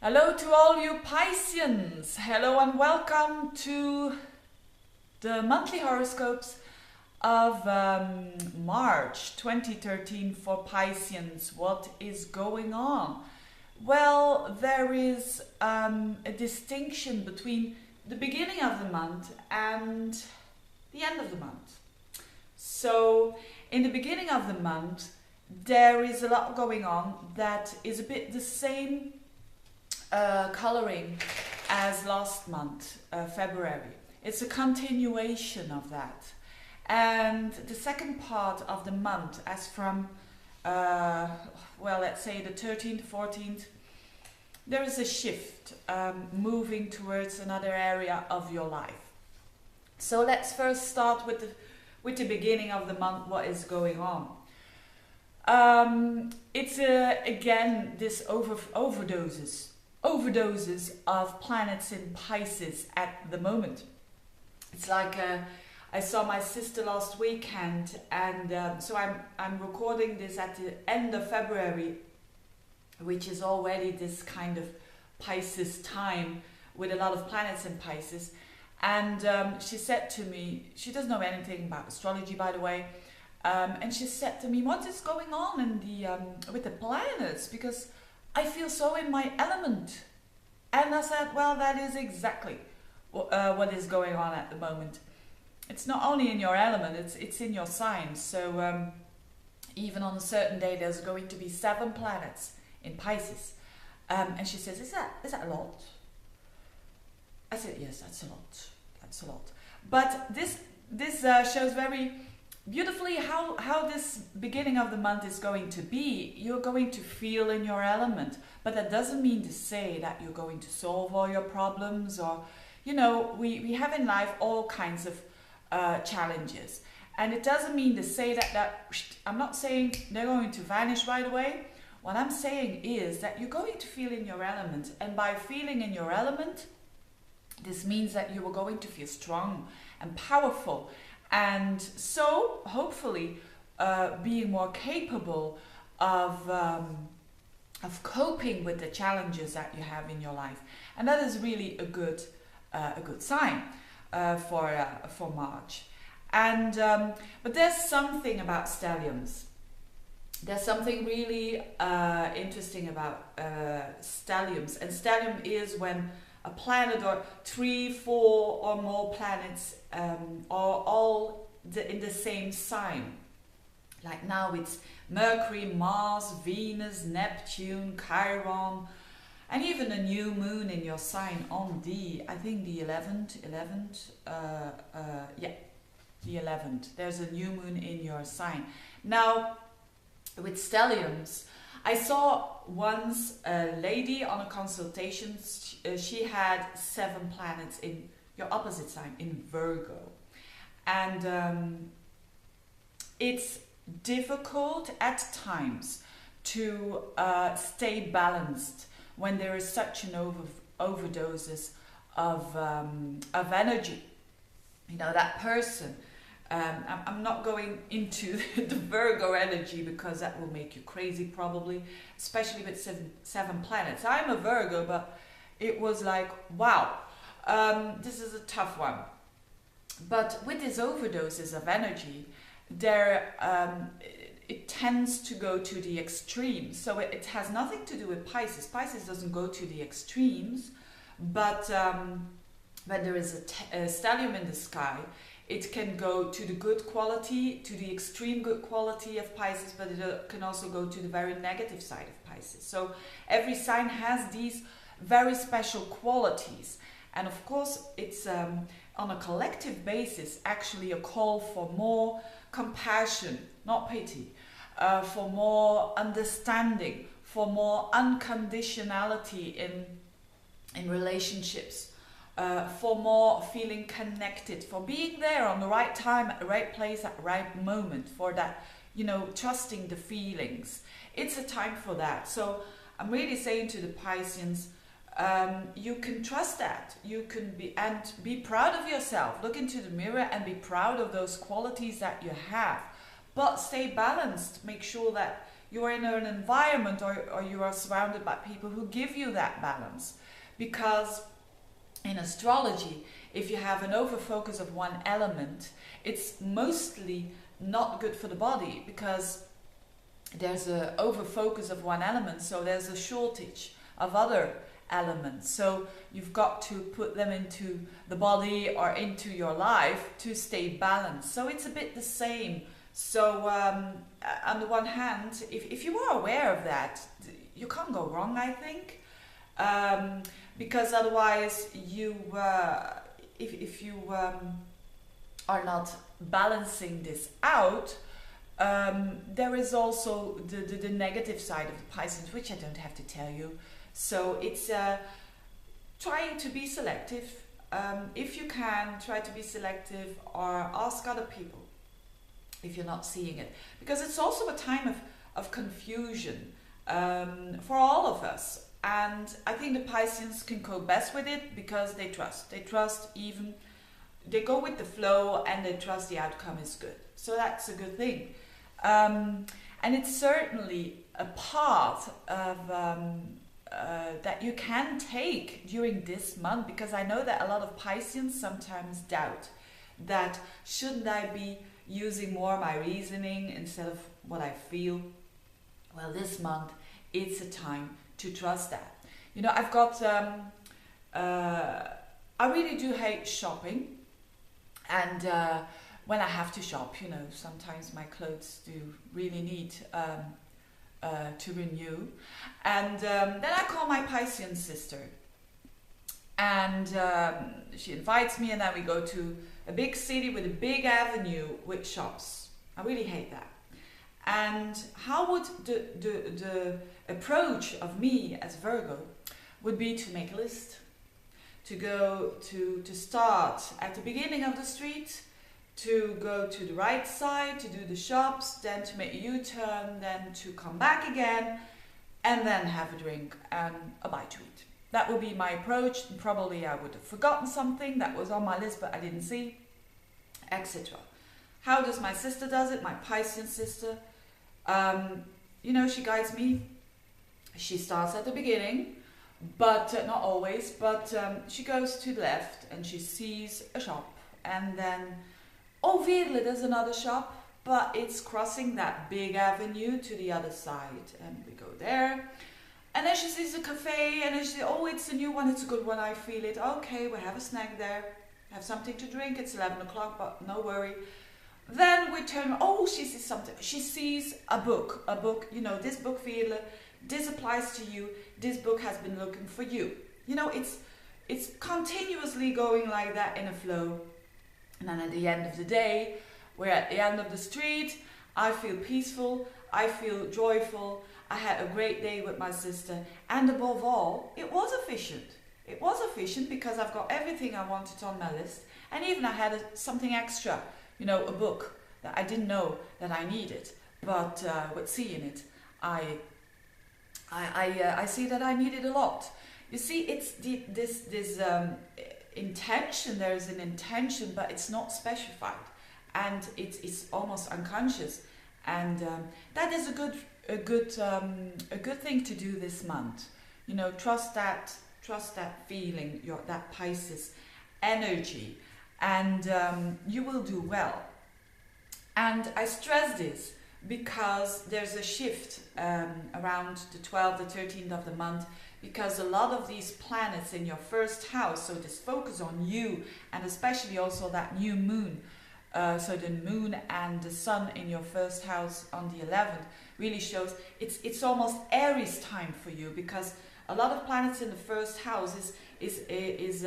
Hello to all you Pisceans. Hello and welcome to the monthly horoscopes of March 2013 for Pisceans. What is going on? Well, there is a distinction between the beginning of the month and the end of the month. So, in the beginning of the month, there is a lot going on that is a bit the same coloring as last month, February. It's a continuation of that. And the second part of the month, as from, let's say the 13th, 14th, there is a shift moving towards another area of your life. So let's first start with the beginning of the month, what is going on. It's again this overdoses of planets in Pisces at the moment. It's like I saw my sister last weekend, and so I'm recording this at the end of February, which is already this kind of Pisces time with a lot of planets in Pisces. And she said to me, she doesn't know anything about astrology, by the way, and she said to me, what is going on in the with the planets? Because I feel so in my element. And I said, well, that is exactly what is going on at the moment. It's not only in your element, it's in your sign. So even on a certain day, there's going to be 7 planets in Pisces. And she says, is that a lot? I said, yes, that's a lot. That's a lot. But this shows very beautifully how this beginning of the month is going to be. You're going to feel in your element, but that doesn't mean to say that you're going to solve all your problems, or we have in life all kinds of challenges, and it doesn't mean to say that I'm not saying they're going to vanish right away. What I'm saying is that you're going to feel in your element, and by feeling in your element, this means that you are going to feel strong and powerful. And so, hopefully, being more capable of coping with the challenges that you have in your life, and that is really a good sign for March. And but there's something about stelliums. There's something really interesting about stelliums, and stellium is when a planet or 3, 4 or more planets are all in the same sign. Like now it's Mercury, Mars, Venus, Neptune, Chiron, and even a new moon in your sign on the 11th. The 11th. There's a new moon in your sign. Now, with stelliums, I saw once a lady on a consultation. She had 7 planets in your opposite sign, in Virgo. And it's difficult at times to stay balanced when there is such an overdoses of energy. That person. I'm not going into the Virgo energy because that will make you crazy probably, especially with 7 planets. I'm a Virgo, but it was like, wow, this is a tough one. But with these overdoses of energy, it tends to go to the extremes. So it has nothing to do with Pisces. Pisces doesn't go to the extremes, but when there is a stellium in the sky, it can go to the good quality, to the extreme good quality of Pisces, but it can also go to the very negative side of Pisces. So every sign has these very special qualities. And of course, it's on a collective basis actually a call for more compassion, not pity, for more understanding, for more unconditionality in relationships. For more feeling connected, for being there on the right time, at the right place, at the right moment, for that, trusting the feelings. It's a time for that. So I'm really saying to the Pisceans, you can trust that. You can be proud of yourself. Look into the mirror and be proud of those qualities that you have. But stay balanced. Make sure that you are in an environment, or you are surrounded by people who give you that balance. Because in astrology, if you have an overfocus of one element, it's mostly not good for the body, because there's an overfocus of one element, so there's a shortage of other elements. So you've got to put them into the body or into your life to stay balanced. So it's a bit the same. So on the one hand, if you are aware of that, you can't go wrong, I think. Because otherwise you if you are not balancing this out, there is also the negative side of the Pisces, which I don't have to tell you. So it's trying to be selective. If you can, try to be selective, or ask other people if you're not seeing it. Because it's also a time of confusion for all of us. And I think the Pisces can cope best with it because they trust. They trust, even, they go with the flow, and they trust the outcome is good. So that's a good thing. And it's certainly a path of that you can take during this month, because I know that a lot of Pisceans sometimes doubt that, shouldn't I be using more my reasoning instead of what I feel? Well, this month it's a time to trust that. You know, I've got I really do hate shopping, and when I have to shop, you know, sometimes my clothes do really need to renew. And then I call my Piscean sister, and she invites me, and then we go to a big city with a big avenue with shops. I really hate that. And how would the approach of me as Virgo would be to make a list, to go to start at the beginning of the street, to go to the right side, to do the shops, then to make a U-turn, then to come back again, and then have a drink and a bite to eat. That would be my approach. Probably I would have forgotten something that was on my list but I didn't see, etc. How does my sister does it, my Piscean sister? You know, she guides me. She starts at the beginning, but not always, but she goes to the left and she sees a shop, and then, oh, Veerle, there's another shop, but it's crossing that big avenue to the other side, and we go there. And then she sees a cafe, and then she says, oh, it's a new one, it's a good one, I feel it. Okay, we have a snack there, have something to drink, it's 11 o'clock, but no worry. Then we turn, oh, she sees something. She sees a book, you know, this book, Veerle, this applies to you, this book has been looking for you. You know, it's continuously going like that in a flow. And then at the end of the day, we're at the end of the street, I feel peaceful, I feel joyful, I had a great day with my sister, and above all, it was efficient. It was efficient because I've got everything I wanted on my list, and even I had something extra, you know, a book that I didn't know that I needed, but with seeing it, I see that I need it a lot. You see, it's this intention. There is an intention, but it's not specified, and it's almost unconscious, and that is a good thing to do this month. You know, trust that feeling, that Pisces energy, and you will do well. And I stress this because there's a shift around the 12th, the 13th of the month, because a lot of these planets in your first house, so this focus on you, and especially also that new moon, so the moon and the sun in your first house on the 11th really shows it's almost Aries time for you, because a lot of planets in the first house is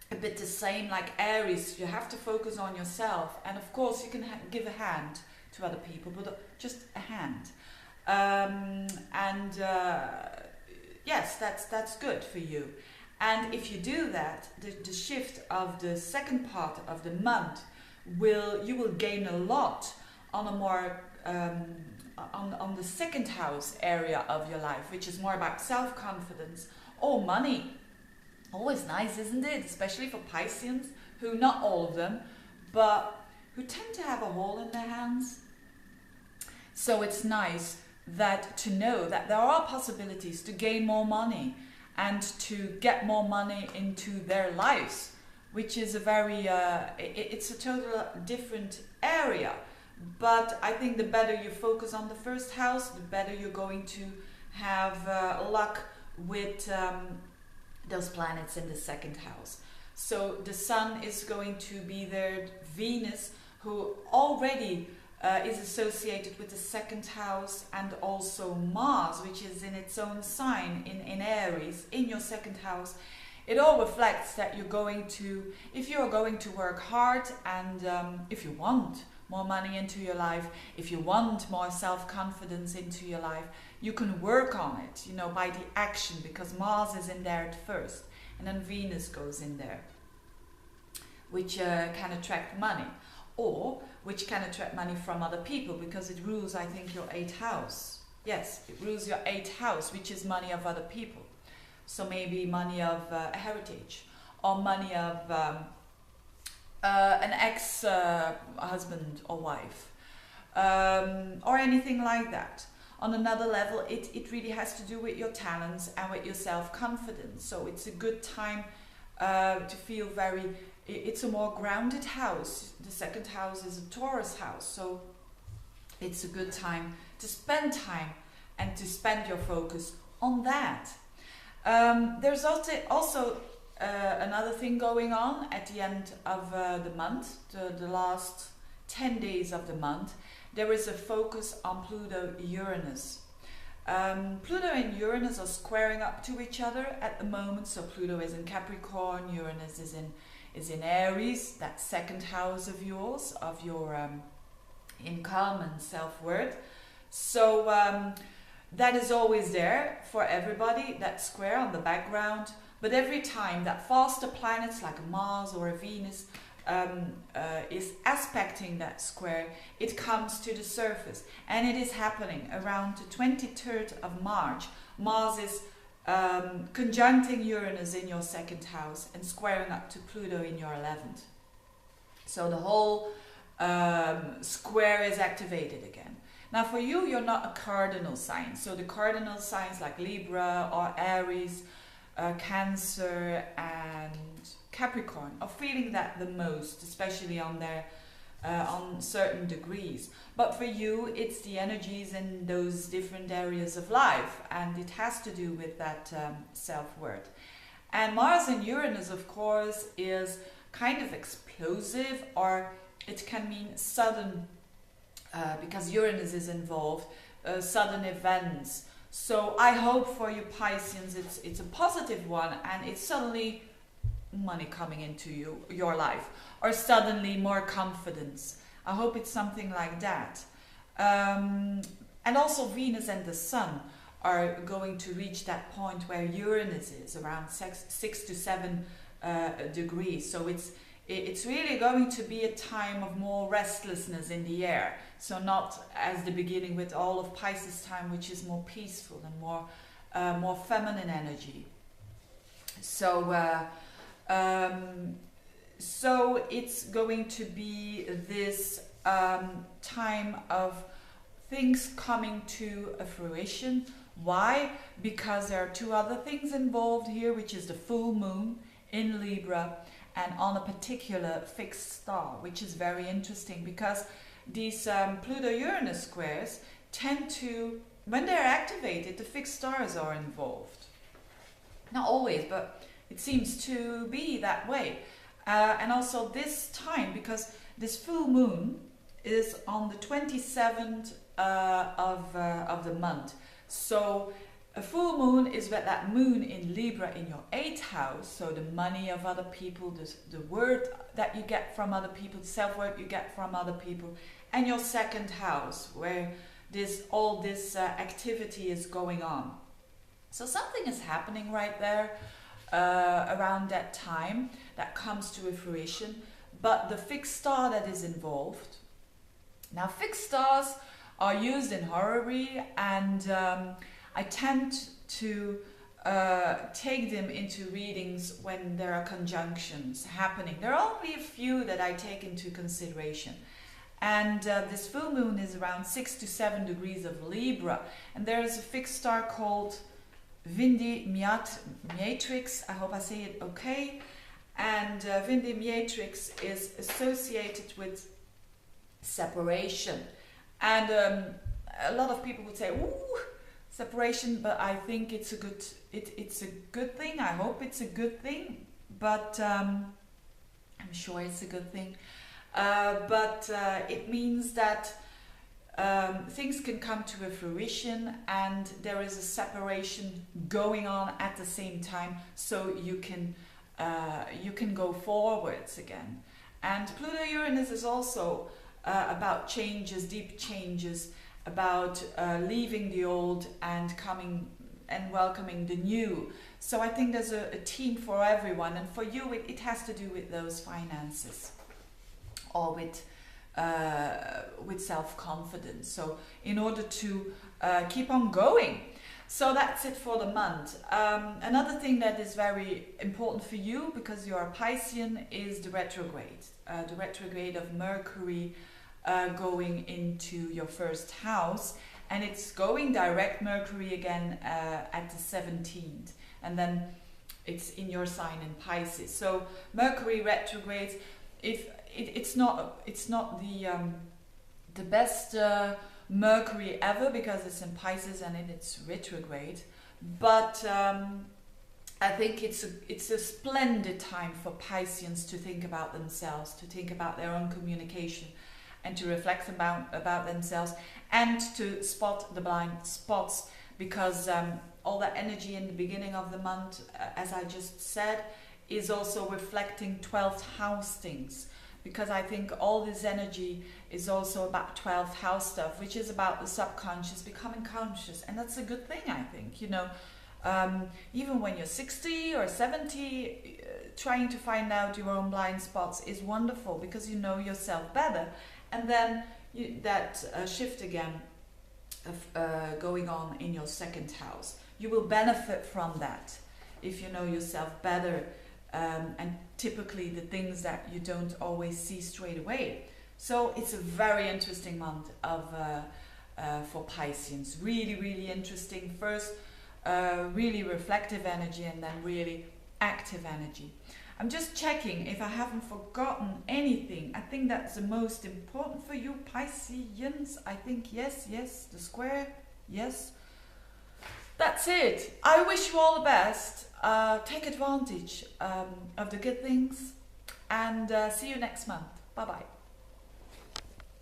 a bit the same like Aries. You have to focus on yourself, and of course you can give a hand to other people, but just a hand. Yes, that's good for you. And if you do that, the shift of the second part of the month you will gain a lot on a more on the second house area of your life, which is more about self-confidence or money. Always nice, isn't it? Especially for Pisceans, who, not all of them, but who tend to have a hole in their hands. So it's nice that to know that there are possibilities to gain more money and to get more money into their lives, which is a very, it's a total different area. But I think the better you focus on the first house, the better you're going to have luck with those planets in the second house. So the Sun is going to be there, Venus, who already is associated with the second house, and also Mars, which is in its own sign in Aries, in your second house. It all reflects that you're going to, if you're going to work hard, and if you want more money into your life, if you want more self-confidence into your life, you can work on it, you know, by the action, because Mars is in there at first, and then Venus goes in there, which can attract money, or which can attract money from other people, because it rules, I think, your 8th house. Yes, it rules your 8th house, which is money of other people. So maybe money of heritage, or money of an ex-husband or wife, or anything like that. On another level, it really has to do with your talents and with your self-confidence. So it's a good time to feel very, it's a more grounded house. The second house is a Taurus house, so it's a good time to spend time and to spend your focus on that. There's also another thing going on at the end of the month, the last 10 days of the month. There is a focus on Pluto-Uranus. Pluto and Uranus are squaring up to each other at the moment. So Pluto is in Capricorn, Uranus is in Aries, that second house of yours, of your income and self-worth. So that is always there for everybody, that square on the background. But every time that faster planets like a Mars or a Venus is aspecting that square, it comes to the surface. And it is happening around the 23rd of March. Mars is conjuncting Uranus in your second house and squaring up to Pluto in your 11th. So the whole square is activated again. Now for you, you're not a cardinal sign. So the cardinal signs like Libra or Aries, Cancer and Capricorn are feeling that the most, especially on their on certain degrees. But for you, it's the energies in those different areas of life, and it has to do with that self-worth. And Mars and Uranus, of course, is kind of explosive, or it can mean sudden, because Uranus is involved, sudden events. So I hope for you Pisceans it's a positive one, and it's suddenly money coming into your life, or suddenly more confidence. I hope it's something like that. And also Venus and the Sun are going to reach that point where Uranus is around 6 to 7 degrees. So it's really going to be a time of more restlessness in the air. So not as the beginning with all of Pisces time, which is more peaceful and more feminine energy. So so it's going to be this time of things coming to a fruition. Why? Because there are two other things involved here, which is the full moon in Libra and on a particular fixed star, which is very interesting because these Pluto-Uranus squares tend to, when they're activated, the fixed stars are involved. Not always, but it seems to be that way. And also this time, because this full moon is on the 27th of the month. So a full moon is that moon in Libra in your 8th house, so the money of other people, the word that you get from other people, the self-worth you get from other people, and your 2nd house, where all this activity is going on. So something is happening right there around that time that comes to a fruition, but the fixed star that is involved. Now fixed stars are used in horary, and I tend to take them into readings when there are conjunctions happening. There are only a few that I take into consideration. And this full moon is around 6 to 7 degrees of Libra. And there is a fixed star called Vindimiatrix. I hope I say it okay. And Vindimiatrix is associated with separation. And a lot of people would say, ooh, separation, but I think it's a good thing. I hope it's a good thing, but I'm sure it's a good thing. But it means that things can come to a fruition, and there is a separation going on at the same time, so you can go forwards again. And Pluto-Uranus is also about changes, deep changes, about leaving the old and coming and welcoming the new. So I think there's a theme for everyone, and for you it has to do with those finances, or with self-confidence. So in order to keep on going. So that's it for the month. Another thing that is very important for you, because you are a Piscean, is the retrograde. The retrograde of Mercury going into your first house, and it's going direct Mercury again at the 17th, and then it's in your sign in Pisces. So Mercury retrogrades, it's not the best Mercury ever, because it's in Pisces and it's retrograde, but I think it's a splendid time for Pisceans to think about themselves, to think about their own communication, and to reflect about themselves, and to spot the blind spots, because all that energy in the beginning of the month, as I just said, is also reflecting 12th house things, because I think all this energy is also about 12th house stuff, which is about the subconscious becoming conscious, and that's a good thing, I think. You know, even when you're 60 or 70, trying to find out your own blind spots is wonderful, because you know yourself better. And then that shift again of going on in your second house, you will benefit from that if you know yourself better, and typically the things that you don't always see straight away. So it's a very interesting month for Pisceans. Really, really interesting. First, really reflective energy, and then really active energy. I'm just checking if I haven't forgotten anything. I think that's the most important for you, Pisceans. I think yes, the square, yes. That's it. I wish you all the best. Take advantage of the good things, and see you next month. Bye-bye.